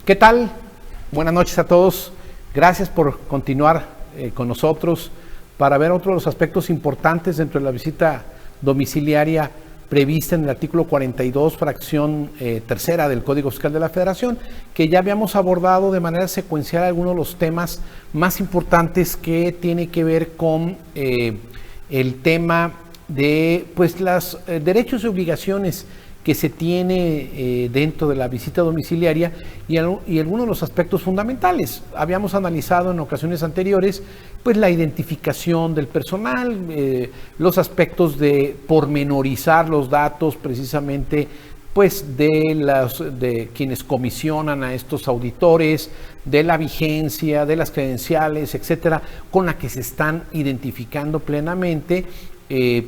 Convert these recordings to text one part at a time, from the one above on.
¿Qué tal? Buenas noches a todos. Gracias por continuar con nosotros para ver otro de los aspectos importantes dentro de la visita domiciliaria prevista en el artículo 42, fracción tercera del Código Fiscal de la Federación, que ya habíamos abordado de manera secuencial algunos de los temas más importantes que tiene que ver con el tema de los derechos y obligaciones que se tiene dentro de la visita domiciliaria y algunos de los aspectos fundamentales. Habíamos analizado en ocasiones anteriores pues la identificación del personal, los aspectos de pormenorizar los datos precisamente pues de quienes comisionan a estos auditores, de la vigencia, de las credenciales, etcétera, con la que se están identificando plenamente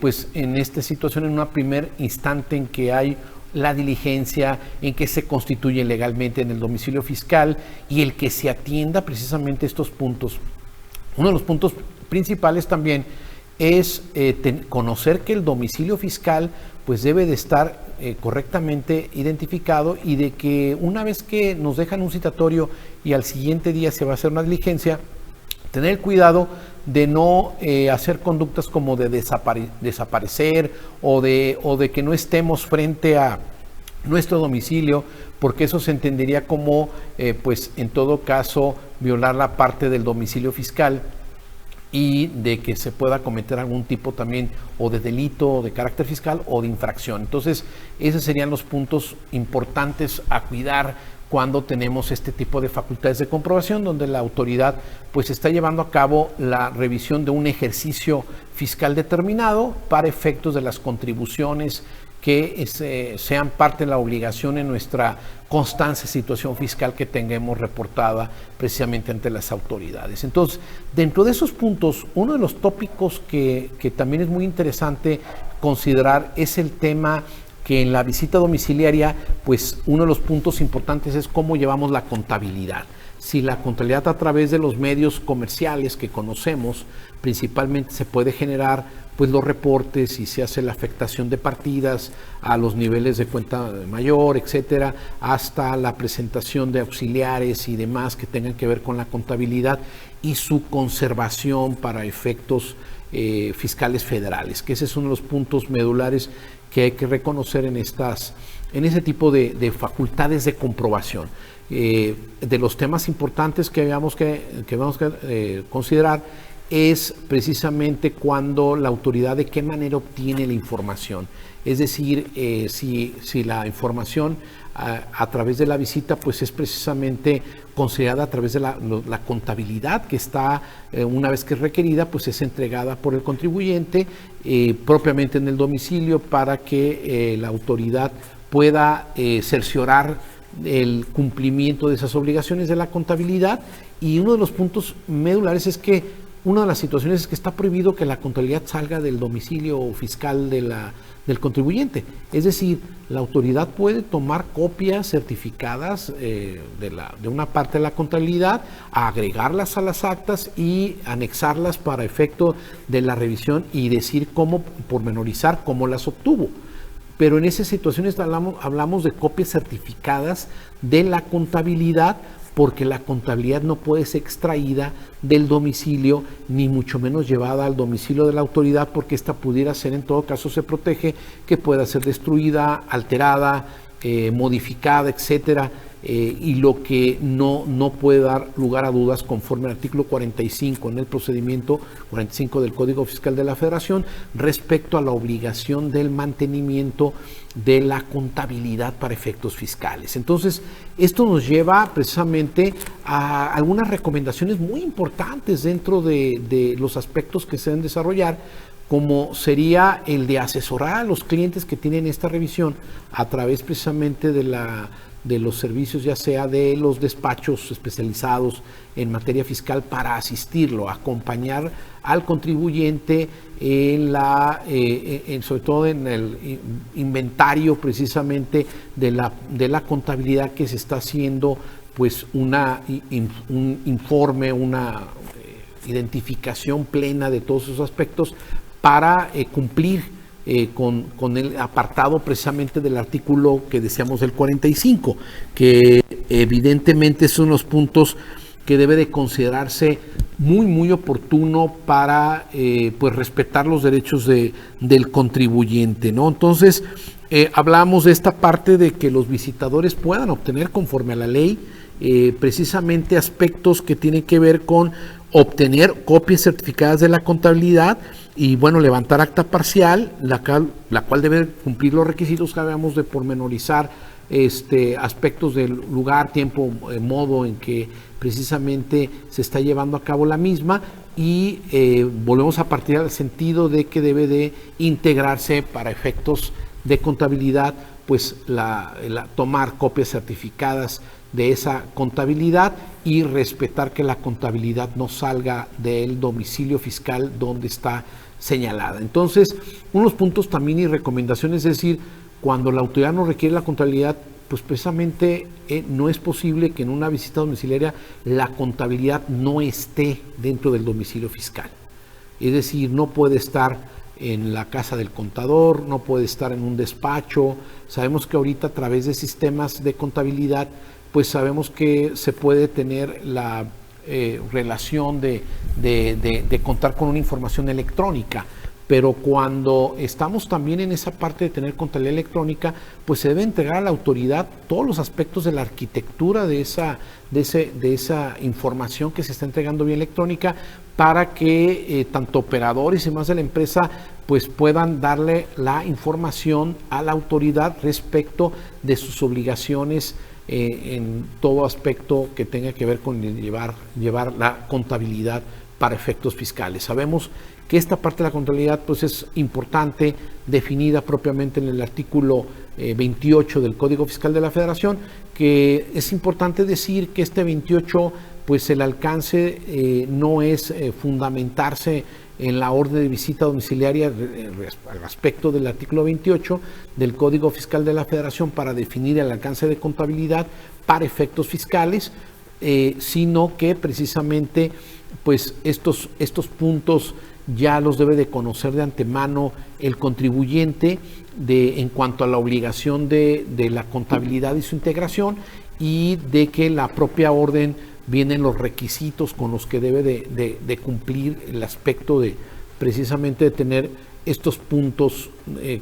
pues en esta situación, en un primer instante en que hay la diligencia, en que se constituye legalmente en el domicilio fiscal y el que se atienda precisamente estos puntos. Uno de los puntos principales también es conocer que el domicilio fiscal pues debe de estar correctamente identificado, y de que una vez que nos dejan un citatorio y al siguiente día se va a hacer una diligencia, tener el cuidado de no hacer conductas como de desaparecer o de que no estemos frente a nuestro domicilio, porque eso se entendería como, pues en todo caso, violar la parte del domicilio fiscal, y de que se pueda cometer algún tipo también o de delito de carácter fiscal o de infracción. Entonces, esos serían los puntos importantes a cuidar cuando tenemos este tipo de facultades de comprobación, donde la autoridad pues está llevando a cabo la revisión de un ejercicio fiscal determinado para efectos de las contribuciones que sean parte de la obligación en nuestra constante situación fiscal que tengamos reportada precisamente ante las autoridades. Entonces, dentro de esos puntos, uno de los tópicos que también es muy interesante considerar es el tema que en la visita domiciliaria, pues uno de los puntos importantes es cómo llevamos la contabilidad. Si la contabilidad a través de los medios comerciales que conocemos, principalmente se puede generar pues los reportes, y se hace la afectación de partidas a los niveles de cuenta mayor, etcétera, hasta la presentación de auxiliares y demás que tengan que ver con la contabilidad y su conservación para efectos fiscales federales, que ese es uno de los puntos medulares que hay que reconocer en ese tipo de facultades de comprobación. De los temas importantes que vamos que considerar es precisamente cuando la autoridad de qué manera obtiene la información. Es decir, si la información a través de la visita pues es precisamente considerada a través de la contabilidad que está, una vez que es requerida, pues es entregada por el contribuyente propiamente en el domicilio, para que la autoridad pueda cerciorar el cumplimiento de esas obligaciones de la contabilidad. Y uno de los puntos medulares es que una de las situaciones es que está prohibido que la contabilidad salga del domicilio fiscal del contribuyente. Es decir, la autoridad puede tomar copias certificadas de una parte de la contabilidad, agregarlas a las actas y anexarlas para efecto de la revisión y decir cómo pormenorizar cómo las obtuvo. Pero en esas situaciones hablamos de copias certificadas de la contabilidad, porque la contabilidad no puede ser extraída del domicilio, ni mucho menos llevada al domicilio de la autoridad, porque esta pudiera ser, en todo caso se protege, que pueda ser destruida, alterada, modificada, etcétera, y lo que no puede dar lugar a dudas conforme al artículo 45 en el procedimiento 45 del Código Fiscal de la Federación respecto a la obligación del mantenimiento de la contabilidad para efectos fiscales. Entonces, esto nos lleva precisamente a algunas recomendaciones muy importantes dentro de los aspectos que se deben desarrollar, como sería el de asesorar a los clientes que tienen esta revisión a través precisamente de los servicios, ya sea de los despachos especializados en materia fiscal, para asistirlo, acompañar al contribuyente sobre todo en el inventario precisamente de la contabilidad que se está haciendo, pues un informe, una identificación plena de todos esos aspectos para cumplir con el apartado precisamente del artículo que decíamos del 45, que evidentemente son los puntos que debe de considerarse muy oportuno para pues respetar los derechos del contribuyente, ¿no? Entonces, hablamos de esta parte de que los visitadores puedan obtener conforme a la ley precisamente aspectos que tienen que ver con obtener copias certificadas de la contabilidad y bueno, levantar acta parcial, la cual debe cumplir los requisitos que habíamos de pormenorizar aspectos del lugar, tiempo, modo en que precisamente se está llevando a cabo la misma y volvemos a partir del sentido de que debe de integrarse para efectos de contabilidad, pues tomar copias certificadas de esa contabilidad y respetar que la contabilidad no salga del domicilio fiscal donde está señalada. Entonces, unos puntos también y recomendaciones, es decir, cuando la autoridad no requiere la contabilidad, pues precisamente no es posible que en una visita domiciliaria la contabilidad no esté dentro del domicilio fiscal. Es decir, no puede estar en la casa del contador, no puede estar en un despacho. Sabemos que ahorita a través de sistemas de contabilidad, pues sabemos que se puede tener la relación de contar con una información electrónica, pero cuando estamos también en esa parte de tener contabilidad electrónica, pues se debe entregar a la autoridad todos los aspectos de la arquitectura de esa información que se está entregando vía electrónica para que tanto operadores y más de la empresa pues puedan darle la información a la autoridad respecto de sus obligaciones en todo aspecto que tenga que ver con llevar la contabilidad para efectos fiscales. Sabemos que esta parte de la contabilidad pues es importante, definida propiamente en el artículo 28 del Código Fiscal de la Federación, que es importante decir que este 28 pues el alcance no es fundamentarse en la orden de visita domiciliaria al respecto del artículo 28 del Código Fiscal de la Federación para definir el alcance de contabilidad para efectos fiscales, sino que precisamente pues estos puntos ya los debe de conocer de antemano el contribuyente en cuanto a la obligación de la contabilidad y su integración, y de que la propia orden vienen los requisitos con los que debe de cumplir el aspecto de precisamente de tener estos puntos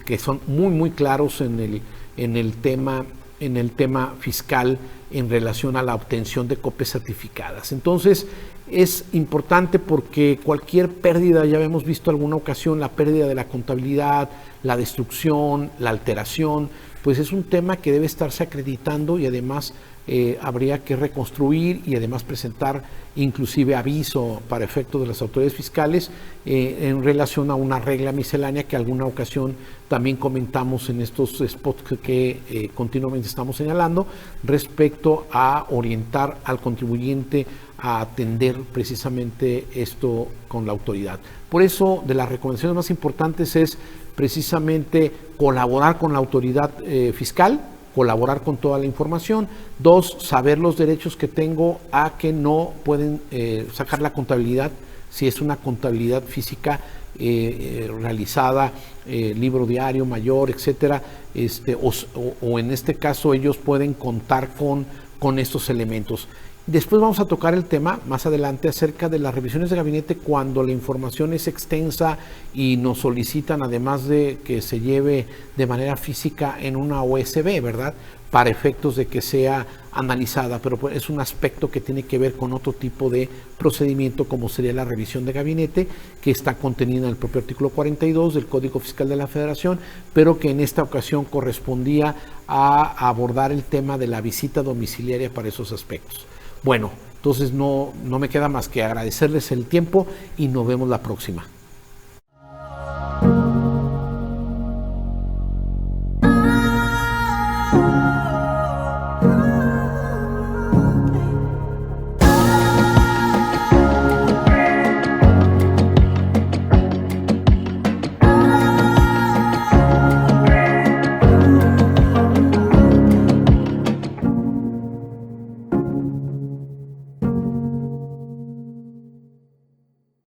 que son muy claros en el tema fiscal en relación a la obtención de copias certificadas. Entonces, es importante porque cualquier pérdida, ya hemos visto alguna ocasión, la pérdida de la contabilidad, la destrucción, la alteración, pues es un tema que debe estarse acreditando y además habría que reconstruir y además presentar inclusive aviso para efectos de las autoridades fiscales en relación a una regla miscelánea que alguna ocasión también comentamos en estos spots que continuamente estamos señalando respecto a orientar al contribuyente a atender precisamente esto con la autoridad. Por eso, de las recomendaciones más importantes es precisamente colaborar con la autoridad fiscal, colaborar con toda la información. 2, saber los derechos que tengo a que no pueden sacar la contabilidad si es una contabilidad física realizada, libro diario, mayor, etcétera, o en este caso ellos pueden contar con estos elementos. Después vamos a tocar el tema más adelante acerca de las revisiones de gabinete cuando la información es extensa y nos solicitan, además de que se lleve de manera física en una OSB, ¿verdad? Para efectos de que sea analizada, pero pues es un aspecto que tiene que ver con otro tipo de procedimiento como sería la revisión de gabinete, que está contenida en el propio artículo 42 del Código Fiscal de la Federación, pero que en esta ocasión correspondía a abordar el tema de la visita domiciliaria para esos aspectos. Bueno, entonces no me queda más que agradecerles el tiempo y nos vemos la próxima.